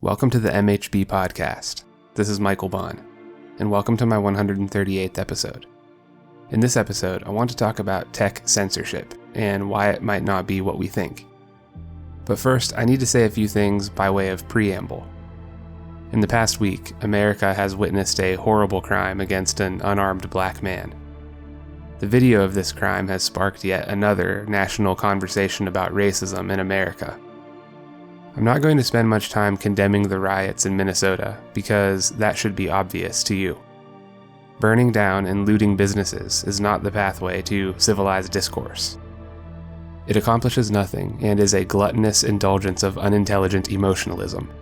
Welcome to the MHB podcast. This is Michael Bond, and welcome to my 138th episode. In this episode, I want to talk about tech censorship and why it might not be what we think. But first, I need to say a few things by way of preamble. In the past week, America has witnessed a horrible crime against an unarmed black man. The video of this crime has sparked yet another national conversation about racism in America. I'm not going to spend much time condemning the riots in Minnesota, because that should be obvious to you. Burning down and looting businesses is not the pathway to civilized discourse. It accomplishes nothing and is a gluttonous indulgence of unintelligent emotionalism.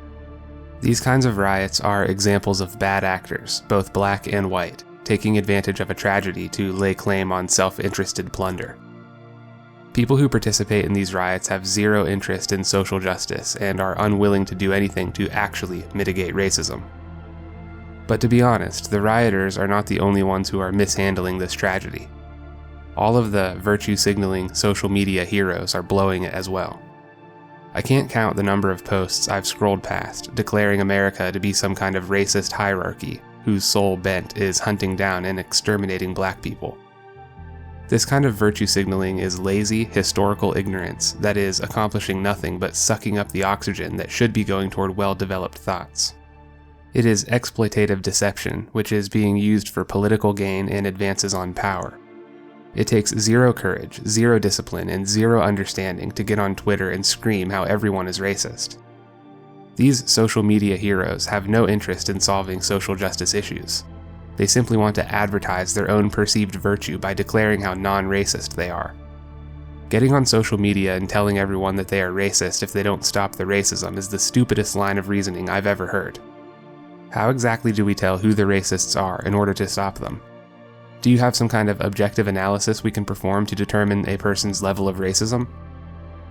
These kinds of riots are examples of bad actors, both black and white, taking advantage of a tragedy to lay claim on self-interested plunder. People who participate in these riots have zero interest in social justice and are unwilling to do anything to actually mitigate racism. But to be honest, the rioters are not the only ones who are mishandling this tragedy. All of the virtue-signaling social media heroes are blowing it as well. I can't count the number of posts I've scrolled past declaring America to be some kind of racist hierarchy whose sole bent is hunting down and exterminating black people. This kind of virtue signaling is lazy, historical ignorance that is accomplishing nothing but sucking up the oxygen that should be going toward well-developed thoughts. It is exploitative deception, which is being used for political gain and advances on power. It takes zero courage, zero discipline, and zero understanding to get on Twitter and scream how everyone is racist. These social media heroes have no interest in solving social justice issues. They simply want to advertise their own perceived virtue by declaring how non-racist they are. Getting on social media and telling everyone that they are racist if they don't stop the racism is the stupidest line of reasoning I've ever heard. How exactly do we tell who the racists are in order to stop them? Do you have some kind of objective analysis we can perform to determine a person's level of racism?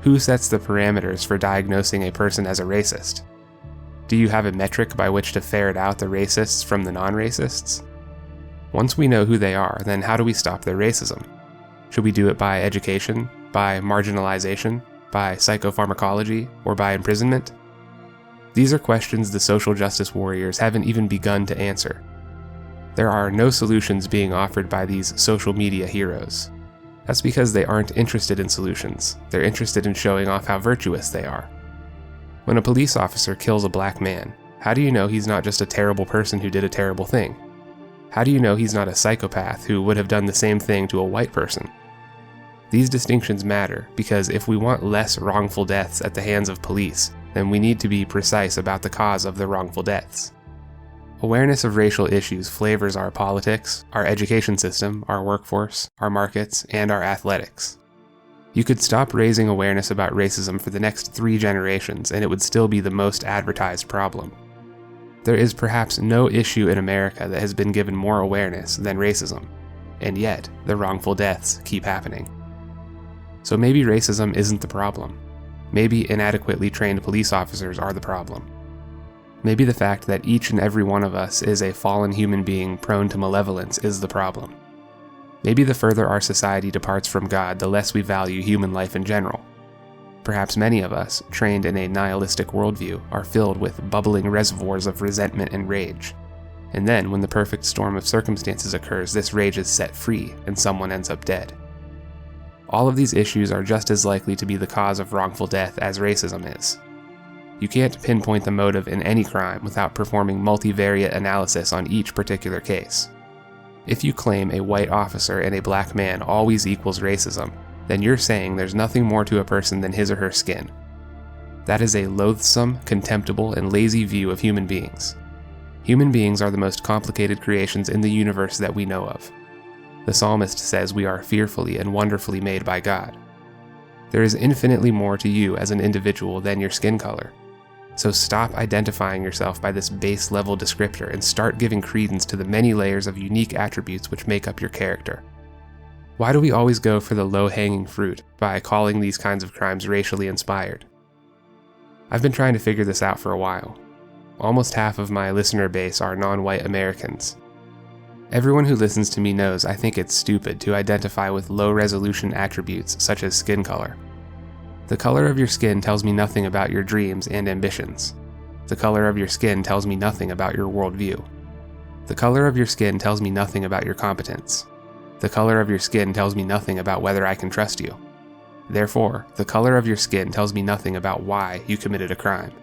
Who sets the parameters for diagnosing a person as a racist? Do you have a metric by which to ferret out the racists from the non-racists? Once we know who they are, then how do we stop their racism? Should we do it by education, by marginalization, by psychopharmacology, or by imprisonment? These are questions the social justice warriors haven't even begun to answer. There are no solutions being offered by these social media heroes. That's because they aren't interested in solutions. They're interested in showing off how virtuous they are. When a police officer kills a black man, how do you know he's not just a terrible person who did a terrible thing? How do you know he's not a psychopath who would have done the same thing to a white person? These distinctions matter because if we want less wrongful deaths at the hands of police, then we need to be precise about the cause of the wrongful deaths. Awareness of racial issues flavors our politics, our education system, our workforce, our markets, and our athletics. You could stop raising awareness about racism for the next 3 generations and it would still be the most advertised problem. There is perhaps no issue in America that has been given more awareness than racism, and yet the wrongful deaths keep happening. So maybe racism isn't the problem. Maybe inadequately trained police officers are the problem. Maybe the fact that each and every one of us is a fallen human being prone to malevolence is the problem. Maybe the further our society departs from God, the less we value human life in general. Perhaps many of us, trained in a nihilistic worldview, are filled with bubbling reservoirs of resentment and rage. And then, when the perfect storm of circumstances occurs, this rage is set free and someone ends up dead. All of these issues are just as likely to be the cause of wrongful death as racism is. You can't pinpoint the motive in any crime without performing multivariate analysis on each particular case. If you claim a white officer and a black man always equals racism, then you're saying there's nothing more to a person than his or her skin. That is a loathsome, contemptible, and lazy view of human beings. Human beings are the most complicated creations in the universe that we know of. The psalmist says we are fearfully and wonderfully made by God. There is infinitely more to you as an individual than your skin color. So stop identifying yourself by this base-level descriptor and start giving credence to the many layers of unique attributes which make up your character. Why do we always go for the low-hanging fruit by calling these kinds of crimes racially inspired? I've been trying to figure this out for a while. Almost half of my listener base are non-white Americans. Everyone who listens to me knows I think it's stupid to identify with low-resolution attributes such as skin color. The color of your skin tells me nothing about your dreams and ambitions. The color of your skin tells me nothing about your worldview. The color of your skin tells me nothing about your competence. The color of your skin tells me nothing about whether I can trust you. Therefore, the color of your skin tells me nothing about why you committed a crime.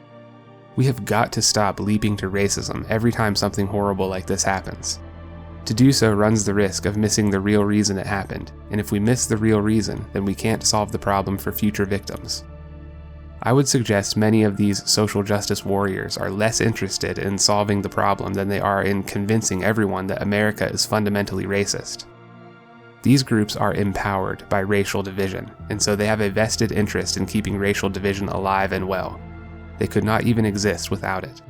We have got to stop leaping to racism every time something horrible like this happens. To do so runs the risk of missing the real reason it happened, and if we miss the real reason, then we can't solve the problem for future victims. I would suggest many of these social justice warriors are less interested in solving the problem than they are in convincing everyone that America is fundamentally racist. These groups are empowered by racial division, and so they have a vested interest in keeping racial division alive and well. They could not even exist without it.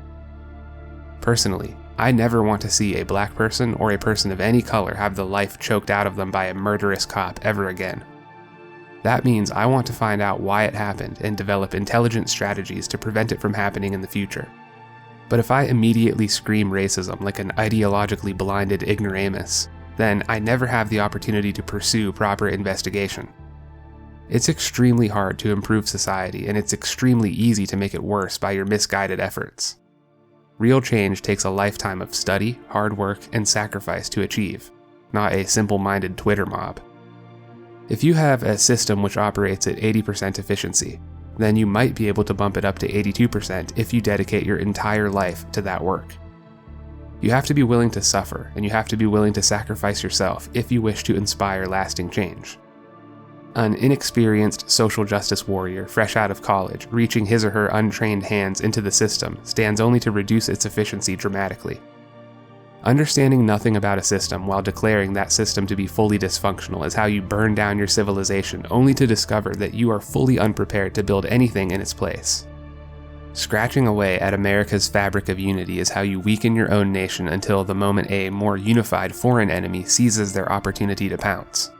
Personally, I never want to see a black person or a person of any color have the life choked out of them by a murderous cop ever again. That means I want to find out why it happened and develop intelligent strategies to prevent it from happening in the future. But if I immediately scream racism like an ideologically blinded ignoramus, then I never have the opportunity to pursue proper investigation. It's extremely hard to improve society, and it's extremely easy to make it worse by your misguided efforts. Real change takes a lifetime of study, hard work, and sacrifice to achieve, not a simple-minded Twitter mob. If you have a system which operates at 80% efficiency, then you might be able to bump it up to 82% if you dedicate your entire life to that work. You have to be willing to suffer, and you have to be willing to sacrifice yourself if you wish to inspire lasting change. An inexperienced social justice warrior fresh out of college, reaching his or her untrained hands into the system, stands only to reduce its efficiency dramatically. Understanding nothing about a system while declaring that system to be fully dysfunctional is how you burn down your civilization, only to discover that you are fully unprepared to build anything in its place. Scratching away at America's fabric of unity is how you weaken your own nation until the moment a more unified foreign enemy seizes their opportunity to pounce.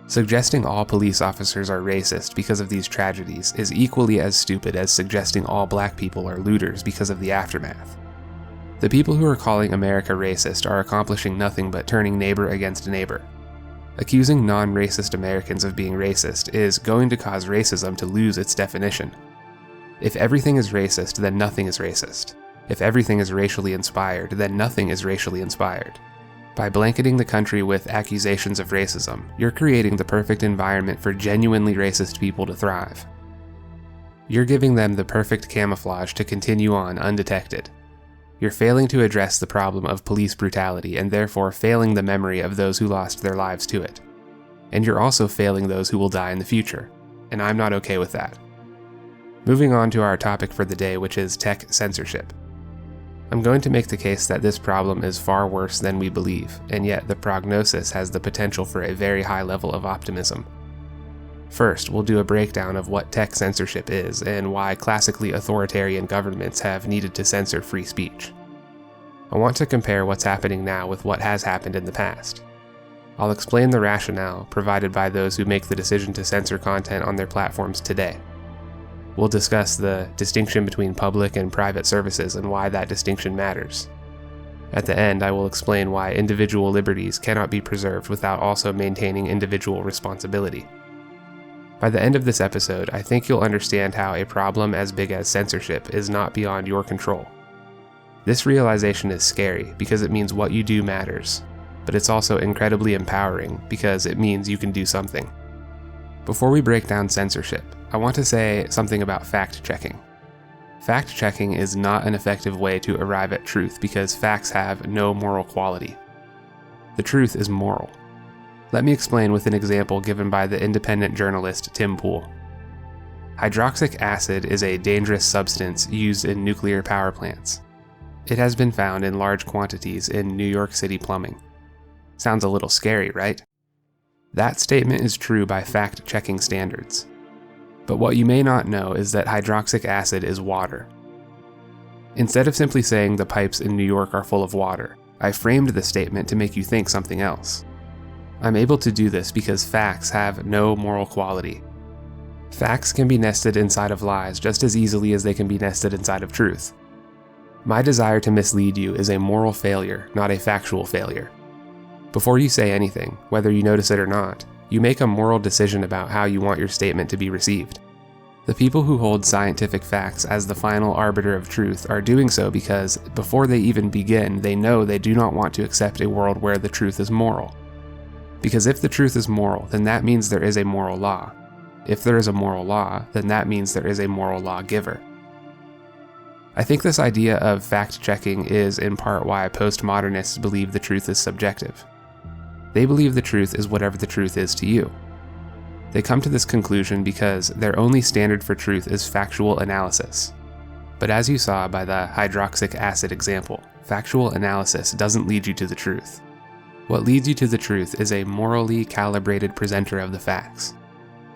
Suggesting all police officers are racist because of these tragedies is equally as stupid as suggesting all black people are looters because of the aftermath. The people who are calling America racist are accomplishing nothing but turning neighbor against neighbor. Accusing non-racist Americans of being racist is going to cause racism to lose its definition. If everything is racist, then nothing is racist. If everything is racially inspired, then nothing is racially inspired. By blanketing the country with accusations of racism, you're creating the perfect environment for genuinely racist people to thrive. You're giving them the perfect camouflage to continue on undetected. You're failing to address the problem of police brutality and therefore failing the memory of those who lost their lives to it. And you're also failing those who will die in the future, and I'm not okay with that. Moving on to our topic for the day, which is tech censorship. I'm going to make the case that this problem is far worse than we believe, and yet the prognosis has the potential for a very high level of optimism. First, we'll do a breakdown of what tech censorship is and why classically authoritarian governments have needed to censor free speech. I want to compare what's happening now with what has happened in the past. I'll explain the rationale provided by those who make the decision to censor content on their platforms today. We'll discuss the distinction between public and private services and why that distinction matters. At the end, I will explain why individual liberties cannot be preserved without also maintaining individual responsibility. By the end of this episode, I think you'll understand how a problem as big as censorship is not beyond your control. This realization is scary because it means what you do matters, but it's also incredibly empowering because it means you can do something. Before we break down censorship, I want to say something about fact-checking. Fact-checking is not an effective way to arrive at truth because facts have no moral quality. The truth is moral. Let me explain with an example given by the independent journalist Tim Pool. Hydroxyl acid is a dangerous substance used in nuclear power plants. It has been found in large quantities in New York City plumbing. Sounds a little scary, right? That statement is true by fact-checking standards. But what you may not know is that hydroxyl acid is water. Instead of simply saying the pipes in New York are full of water, I framed the statement to make you think something else. I'm able to do this because facts have no moral quality. Facts can be nested inside of lies just as easily as they can be nested inside of truth. My desire to mislead you is a moral failure, not a factual failure. Before you say anything, whether you notice it or not, you make a moral decision about how you want your statement to be received. The people who hold scientific facts as the final arbiter of truth are doing so because, before they even begin, they know they do not want to accept a world where the truth is moral. Because if the truth is moral, then that means there is a moral law. If there is a moral law, then that means there is a moral lawgiver. I think this idea of fact-checking is in part why postmodernists believe the truth is subjective. They believe the truth is whatever the truth is to you. They come to this conclusion because their only standard for truth is factual analysis. But as you saw by the hydroxyic acid example, factual analysis doesn't lead you to the truth. What leads you to the truth is a morally calibrated presenter of the facts.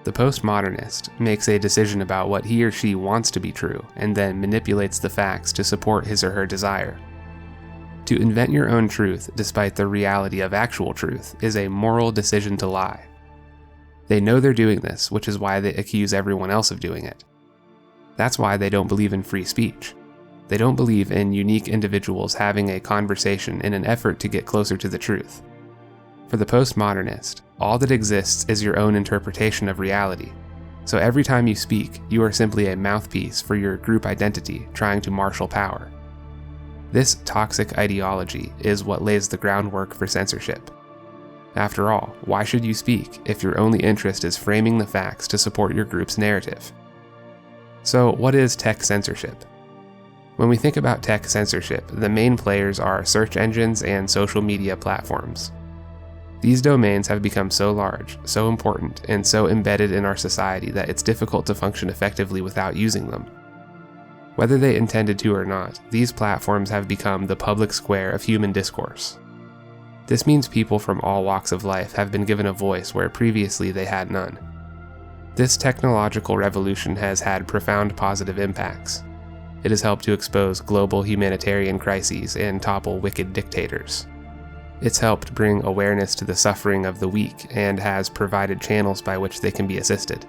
The postmodernist makes a decision about what he or she wants to be true and then manipulates the facts to support his or her desire. To invent your own truth despite the reality of actual truth is a moral decision to lie. They know they're doing this, which is why they accuse everyone else of doing it. That's why they don't believe in free speech. They don't believe in unique individuals having a conversation in an effort to get closer to the truth. For the postmodernist, all that exists is your own interpretation of reality. So every time you speak, you are simply a mouthpiece for your group identity trying to marshal power. This toxic ideology is what lays the groundwork for censorship. After all, why should you speak if your only interest is framing the facts to support your group's narrative? So, what is tech censorship? When we think about tech censorship, the main players are search engines and social media platforms. These domains have become so large, so important, and so embedded in our society that it's difficult to function effectively without using them. Whether they intended to or not, these platforms have become the public square of human discourse. This means people from all walks of life have been given a voice where previously they had none. This technological revolution has had profound positive impacts. It has helped to expose global humanitarian crises and topple wicked dictators. It's helped bring awareness to the suffering of the weak and has provided channels by which they can be assisted.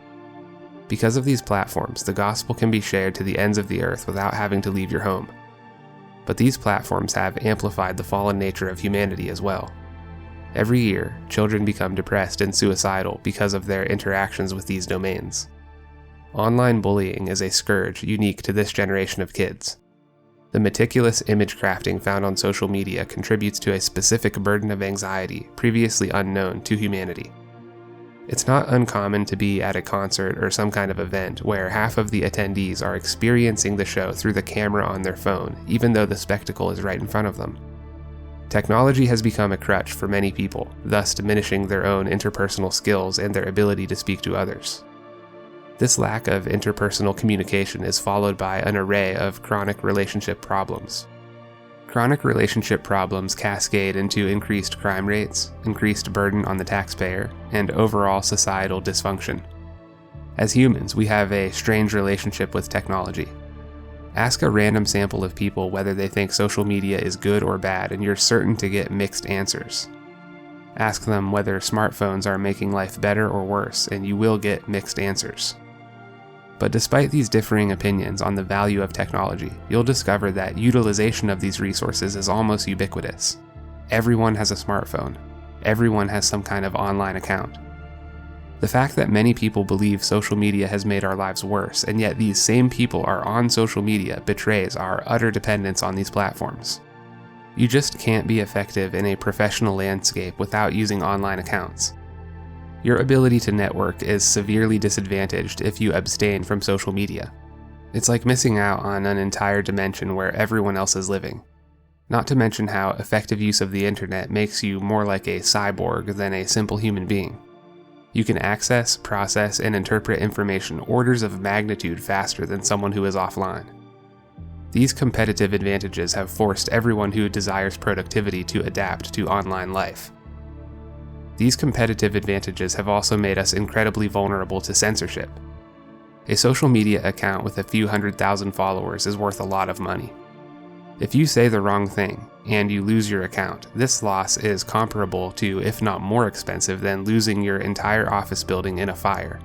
Because of these platforms, the gospel can be shared to the ends of the earth without having to leave your home. But these platforms have amplified the fallen nature of humanity as well. Every year, children become depressed and suicidal because of their interactions with these domains. Online bullying is a scourge unique to this generation of kids. The meticulous image crafting found on social media contributes to a specific burden of anxiety previously unknown to humanity. It's not uncommon to be at a concert or some kind of event where half of the attendees are experiencing the show through the camera on their phone, even though the spectacle is right in front of them. Technology has become a crutch for many people, thus diminishing their own interpersonal skills and their ability to speak to others. This lack of interpersonal communication is followed by an array of chronic relationship problems. Chronic relationship problems cascade into increased crime rates, increased burden on the taxpayer, and overall societal dysfunction. As humans, we have a strange relationship with technology. Ask a random sample of people whether they think social media is good or bad, and you're certain to get mixed answers. Ask them whether smartphones are making life better or worse, and you will get mixed answers. But despite these differing opinions on the value of technology, you'll discover that utilization of these resources is almost ubiquitous. Everyone has a smartphone. Everyone has some kind of online account. The fact that many people believe social media has made our lives worse, and yet these same people are on social media, betrays our utter dependence on these platforms. You just can't be effective in a professional landscape without using online accounts. Your ability to network is severely disadvantaged if you abstain from social media. It's like missing out on an entire dimension where everyone else is living. Not to mention how effective use of the internet makes you more like a cyborg than a simple human being. You can access, process, and interpret information orders of magnitude faster than someone who is offline. These competitive advantages have forced everyone who desires productivity to adapt to online life. These competitive advantages have also made us incredibly vulnerable to censorship. A social media account with a few 100,000 followers is worth a lot of money. If you say the wrong thing, and you lose your account, this loss is comparable to, if not more expensive than losing your entire office building in a fire.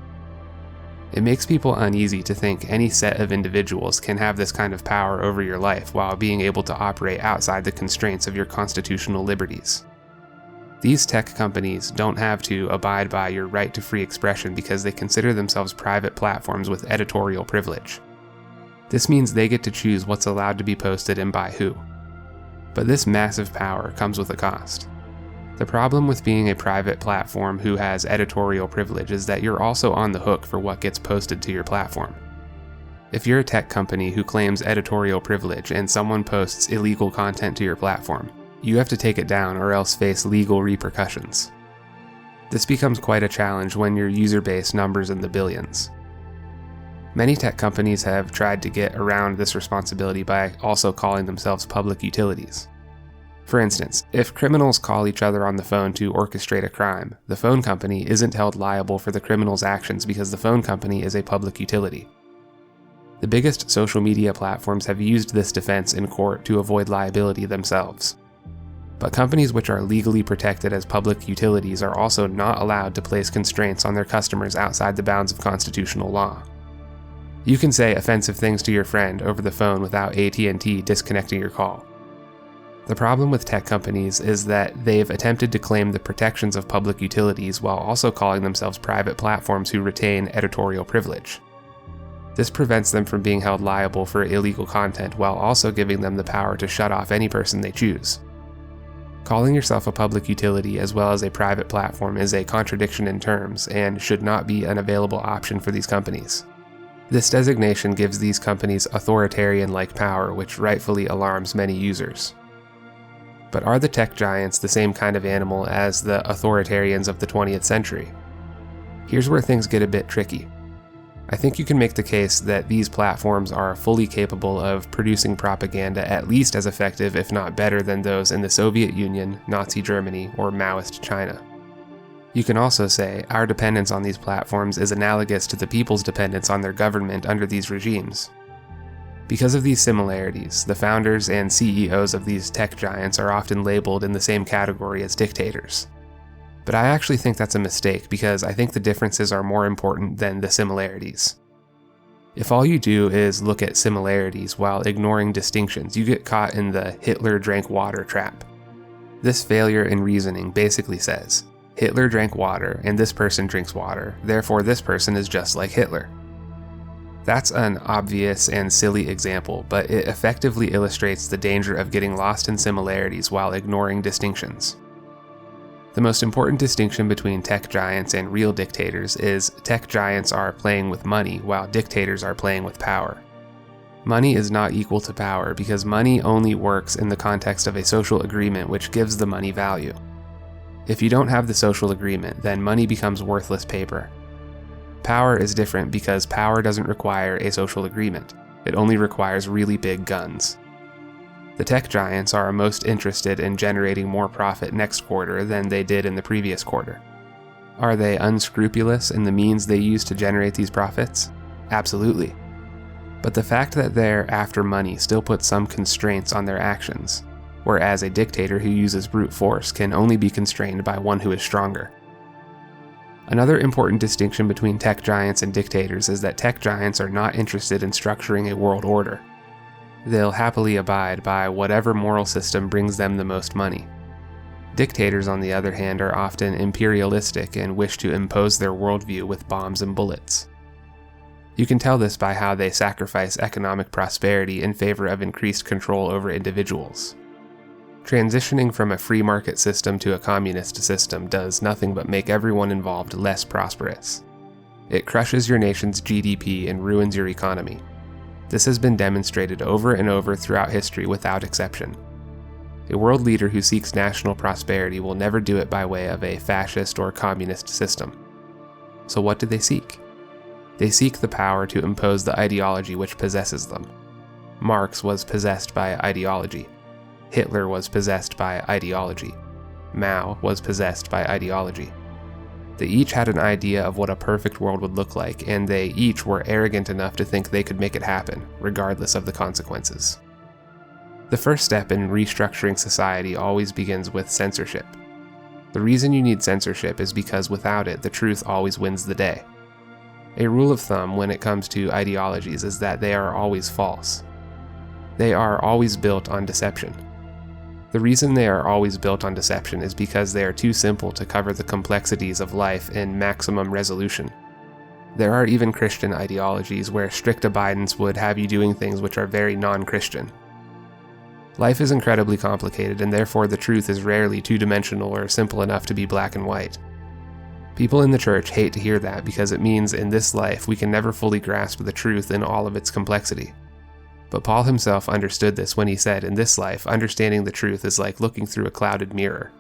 It makes people uneasy to think any set of individuals can have this kind of power over your life while being able to operate outside the constraints of your constitutional liberties. These tech companies don't have to abide by your right to free expression because they consider themselves private platforms with editorial privilege. This means they get to choose what's allowed to be posted and by who. But this massive power comes with a cost. The problem with being a private platform who has editorial privilege is that you're also on the hook for what gets posted to your platform. If you're a tech company who claims editorial privilege and someone posts illegal content to your platform, you have to take it down or else face legal repercussions. This becomes quite a challenge when your user base numbers in the billions. Many tech companies have tried to get around this responsibility by also calling themselves public utilities. For instance, if criminals call each other on the phone to orchestrate a crime, the phone company isn't held liable for the criminal's actions because the phone company is a public utility. The biggest social media platforms have used this defense in court to avoid liability themselves. But companies which are legally protected as public utilities are also not allowed to place constraints on their customers outside the bounds of constitutional law. You can say offensive things to your friend over the phone without AT&T disconnecting your call. The problem with tech companies is that they've attempted to claim the protections of public utilities while also calling themselves private platforms who retain editorial privilege. This prevents them from being held liable for illegal content while also giving them the power to shut off any person they choose. Calling yourself a public utility as well as a private platform is a contradiction in terms and should not be an available option for these companies. This designation gives these companies authoritarian-like power, which rightfully alarms many users. But are the tech giants the same kind of animal as the authoritarians of the 20th century? Here's where things get a bit tricky. I think you can make the case that these platforms are fully capable of producing propaganda at least as effective, if not better, than those in the Soviet Union, Nazi Germany, or Maoist China. You can also say our dependence on these platforms is analogous to the people's dependence on their government under these regimes. Because of these similarities, the founders and CEOs of these tech giants are often labeled in the same category as dictators. But I actually think that's a mistake because I think the differences are more important than the similarities. If all you do is look at similarities while ignoring distinctions, you get caught in the Hitler drank water trap. This failure in reasoning basically says, Hitler drank water and this person drinks water, therefore this person is just like Hitler. That's an obvious and silly example, but it effectively illustrates the danger of getting lost in similarities while ignoring distinctions. The most important distinction between tech giants and real dictators is tech giants are playing with money while dictators are playing with power. Money is not equal to power because money only works in the context of a social agreement which gives the money value. If you don't have the social agreement, then money becomes worthless paper. Power is different because power doesn't require a social agreement. It only requires really big guns. The tech giants are most interested in generating more profit next quarter than they did in the previous quarter. Are they unscrupulous in the means they use to generate these profits? Absolutely. But the fact that they're after money still puts some constraints on their actions, whereas a dictator who uses brute force can only be constrained by one who is stronger. Another important distinction between tech giants and dictators is that tech giants are not interested in structuring a world order. They'll happily abide by whatever moral system brings them the most money. Dictators, on the other hand, are often imperialistic and wish to impose their worldview with bombs and bullets. You can tell this by how they sacrifice economic prosperity in favor of increased control over individuals. Transitioning from a free market system to a communist system does nothing but make everyone involved less prosperous. It crushes your nation's GDP and ruins your economy. This has been demonstrated over and over throughout history without exception. A world leader who seeks national prosperity will never do it by way of a fascist or communist system. So what do they seek? They seek the power to impose the ideology which possesses them. Marx was possessed by ideology. Hitler was possessed by ideology. Mao was possessed by ideology. They each had an idea of what a perfect world would look like, and they each were arrogant enough to think they could make it happen, regardless of the consequences. The first step in restructuring society always begins with censorship. The reason you need censorship is because without it, the truth always wins the day. A rule of thumb when it comes to ideologies is that they are always false. They are always built on deception. The reason they are always built on deception is because they are too simple to cover the complexities of life in maximum resolution. There are even Christian ideologies where strict abidance would have you doing things which are very non-Christian. Life is incredibly complicated, and therefore the truth is rarely two-dimensional or simple enough to be black and white. People in the church hate to hear that because it means in this life we can never fully grasp the truth in all of its complexity. But Paul himself understood this when he said, in this life, understanding the truth is like looking through a clouded mirror.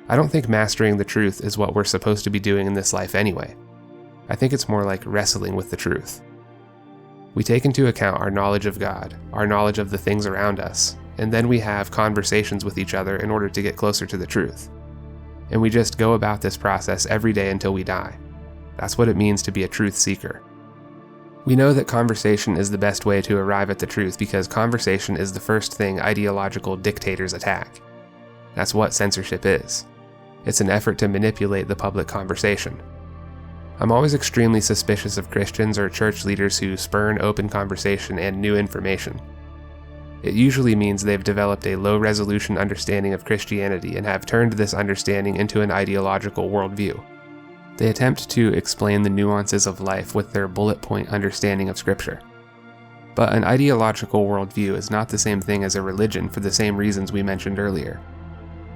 I don't think mastering the truth is what we're supposed to be doing in this life anyway. I think it's more like wrestling with the truth. We take into account our knowledge of God, our knowledge of the things around us, and then we have conversations with each other in order to get closer to the truth. And we just go about this process every day until we die. That's what it means to be a truth seeker. We know that conversation is the best way to arrive at the truth because conversation is the first thing ideological dictators attack. That's what censorship is. It's an effort to manipulate the public conversation. I'm always extremely suspicious of Christians or church leaders who spurn open conversation and new information. It usually means they've developed a low-resolution understanding of Christianity and have turned this understanding into an ideological worldview. They attempt to explain the nuances of life with their bullet point understanding of Scripture. But an ideological worldview is not the same thing as a religion for the same reasons we mentioned earlier.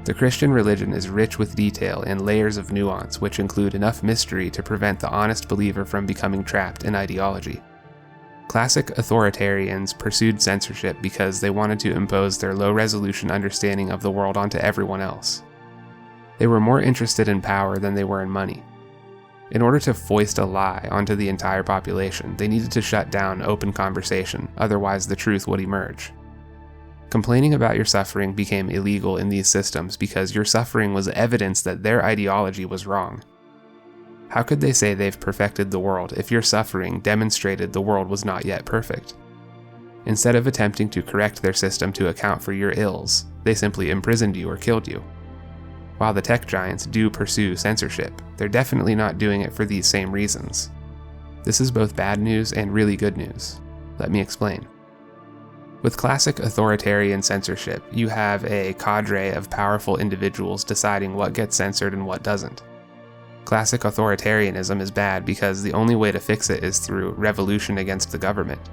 The Christian religion is rich with detail and layers of nuance which include enough mystery to prevent the honest believer from becoming trapped in ideology. Classic authoritarians pursued censorship because they wanted to impose their low-resolution understanding of the world onto everyone else. They were more interested in power than they were in money. In order to foist a lie onto the entire population, they needed to shut down open conversation, otherwise the truth would emerge. Complaining about your suffering became illegal in these systems because your suffering was evidence that their ideology was wrong. How could they say they've perfected the world if your suffering demonstrated the world was not yet perfect? Instead of attempting to correct their system to account for your ills, they simply imprisoned you or killed you. While the tech giants do pursue censorship, they're definitely not doing it for these same reasons. This is both bad news and really good news. Let me explain. With classic authoritarian censorship, you have a cadre of powerful individuals deciding what gets censored and what doesn't. Classic authoritarianism is bad because the only way to fix it is through revolution against the government.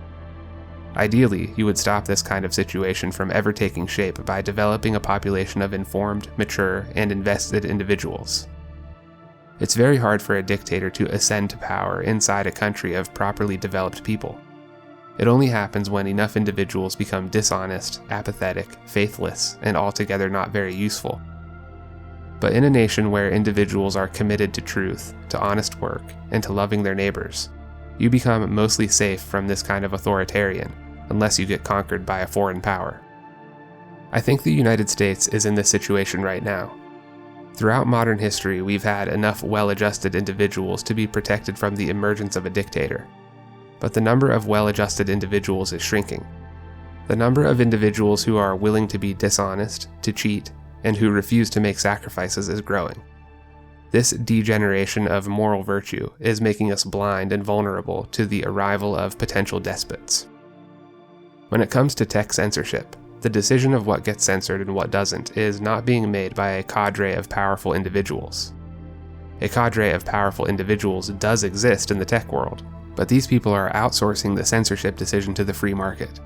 Ideally, you would stop this kind of situation from ever taking shape by developing a population of informed, mature, and invested individuals. It's very hard for a dictator to ascend to power inside a country of properly developed people. It only happens when enough individuals become dishonest, apathetic, faithless, and altogether not very useful. But in a nation where individuals are committed to truth, to honest work, and to loving their neighbors, you become mostly safe from this kind of authoritarian, unless you get conquered by a foreign power. I think the United States is in this situation right now. Throughout modern history, we've had enough well-adjusted individuals to be protected from the emergence of a dictator. But the number of well-adjusted individuals is shrinking. The number of individuals who are willing to be dishonest, to cheat, and who refuse to make sacrifices is growing. This degeneration of moral virtue is making us blind and vulnerable to the arrival of potential despots. When it comes to tech censorship, the decision of what gets censored and what doesn't is not being made by a cadre of powerful individuals. A cadre of powerful individuals does exist in the tech world, but these people are outsourcing the censorship decision to the free market.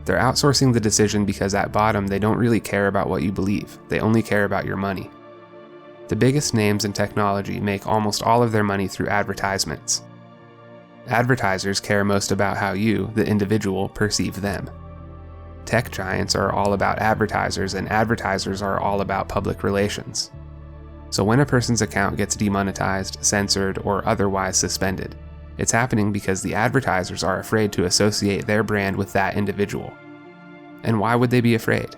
They're outsourcing the decision because at bottom they don't really care about what you believe, they only care about your money. The biggest names in technology make almost all of their money through advertisements. Advertisers care most about how you, the individual, perceive them. Tech giants are all about advertisers, and advertisers are all about public relations. So when a person's account gets demonetized, censored, or otherwise suspended, it's happening because the advertisers are afraid to associate their brand with that individual. And why would they be afraid?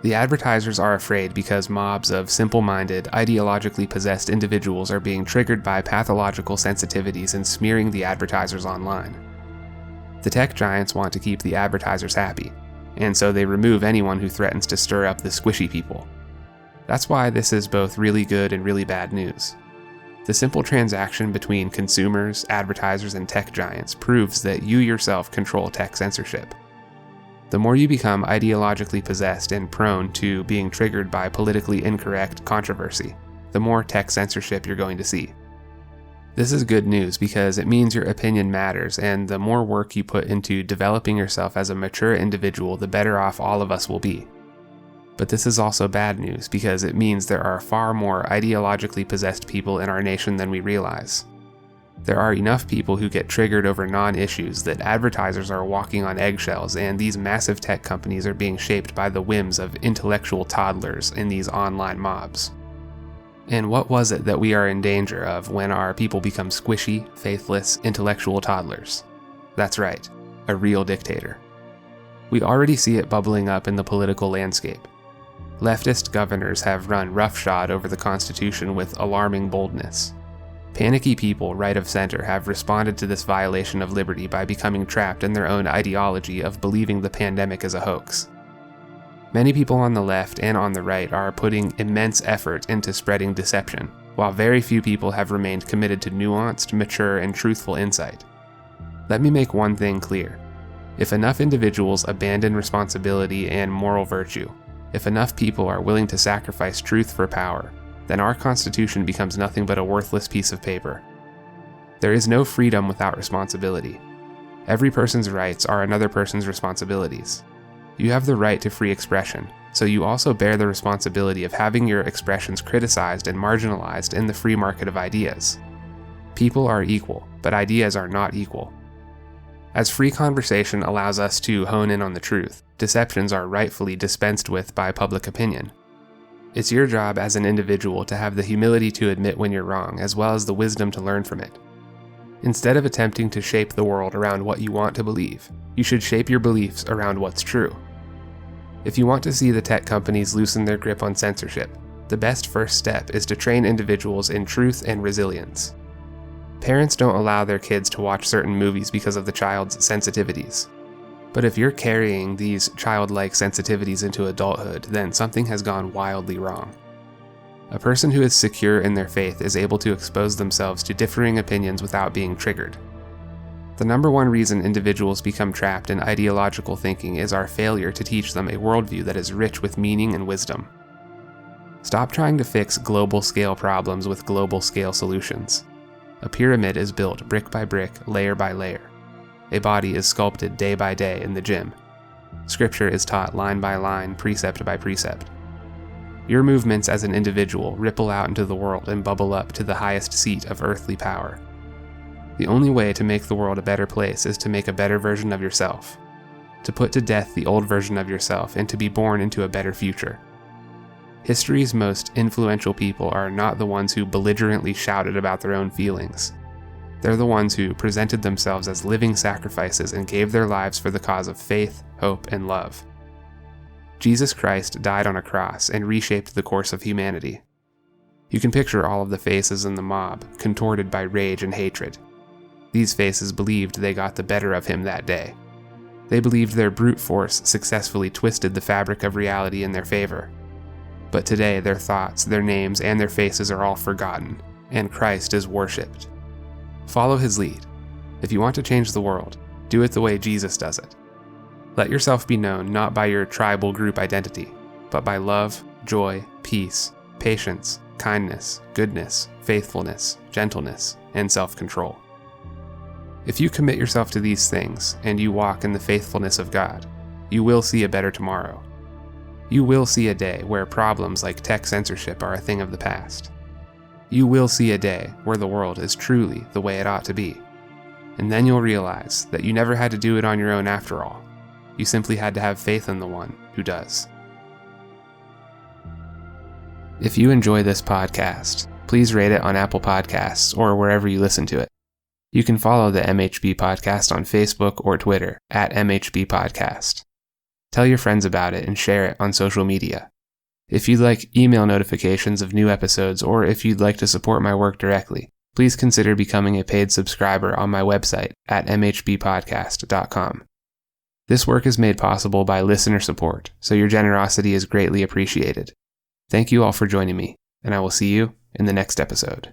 The advertisers are afraid because mobs of simple-minded, ideologically possessed individuals are being triggered by pathological sensitivities and smearing the advertisers online. The tech giants want to keep the advertisers happy, and so they remove anyone who threatens to stir up the squishy people. That's why this is both really good and really bad news. The simple transaction between consumers, advertisers, and tech giants proves that you yourself control tech censorship. The more you become ideologically possessed and prone to being triggered by politically incorrect controversy, the more tech censorship you're going to see. This is good news because it means your opinion matters, and the more work you put into developing yourself as a mature individual, the better off all of us will be. But this is also bad news because it means there are far more ideologically possessed people in our nation than we realize. There are enough people who get triggered over non-issues that advertisers are walking on eggshells, and these massive tech companies are being shaped by the whims of intellectual toddlers in these online mobs. And what was it that we are in danger of when our people become squishy, faithless, intellectual toddlers? That's right, a real dictator. We already see it bubbling up in the political landscape. Leftist governors have run roughshod over the Constitution with alarming boldness. Panicky people right of center have responded to this violation of liberty by becoming trapped in their own ideology of believing the pandemic is a hoax. Many people on the left and on the right are putting immense effort into spreading deception, while very few people have remained committed to nuanced, mature, and truthful insight. Let me make one thing clear. If enough individuals abandon responsibility and moral virtue, if enough people are willing to sacrifice truth for power, then our Constitution becomes nothing but a worthless piece of paper. There is no freedom without responsibility. Every person's rights are another person's responsibilities. You have the right to free expression, so you also bear the responsibility of having your expressions criticized and marginalized in the free market of ideas. People are equal, but ideas are not equal. As free conversation allows us to hone in on the truth, deceptions are rightfully dispensed with by public opinion. It's your job as an individual to have the humility to admit when you're wrong, as well as the wisdom to learn from it. Instead of attempting to shape the world around what you want to believe, you should shape your beliefs around what's true. If you want to see the tech companies loosen their grip on censorship, the best first step is to train individuals in truth and resilience. Parents don't allow their kids to watch certain movies because of the child's sensitivities. But if you're carrying these childlike sensitivities into adulthood, then something has gone wildly wrong. A person who is secure in their faith is able to expose themselves to differing opinions without being triggered. The number one reason individuals become trapped in ideological thinking is our failure to teach them a worldview that is rich with meaning and wisdom. Stop trying to fix global-scale problems with global-scale solutions. A pyramid is built brick by brick, layer by layer. A body is sculpted day by day in the gym. Scripture is taught line by line, precept by precept. Your movements as an individual ripple out into the world and bubble up to the highest seat of earthly power. The only way to make the world a better place is to make a better version of yourself, to put to death the old version of yourself and to be born into a better future. History's most influential people are not the ones who belligerently shouted about their own feelings. They're the ones who presented themselves as living sacrifices and gave their lives for the cause of faith, hope, and love. Jesus Christ died on a cross and reshaped the course of humanity. You can picture all of the faces in the mob, contorted by rage and hatred. These faces believed they got the better of him that day. They believed their brute force successfully twisted the fabric of reality in their favor. But today their thoughts, their names, and their faces are all forgotten, and Christ is worshipped. Follow his lead. If you want to change the world, do it the way Jesus does it. Let yourself be known not by your tribal group identity, but by love, joy, peace, patience, kindness, goodness, faithfulness, gentleness, and self-control. If you commit yourself to these things and you walk in the faithfulness of God, you will see a better tomorrow. You will see a day where problems like tech censorship are a thing of the past. You will see a day where the world is truly the way it ought to be. And then you'll realize that you never had to do it on your own after all. You simply had to have faith in the one who does. If you enjoy this podcast, please rate it on Apple Podcasts or wherever you listen to it. You can follow the MHB podcast on Facebook or Twitter at MHB Podcast. Tell your friends about it and share it on social media. If you'd like email notifications of new episodes or if you'd like to support my work directly, please consider becoming a paid subscriber on my website at mhbpodcast.com. This work is made possible by listener support, so your generosity is greatly appreciated. Thank you all for joining me, and I will see you in the next episode.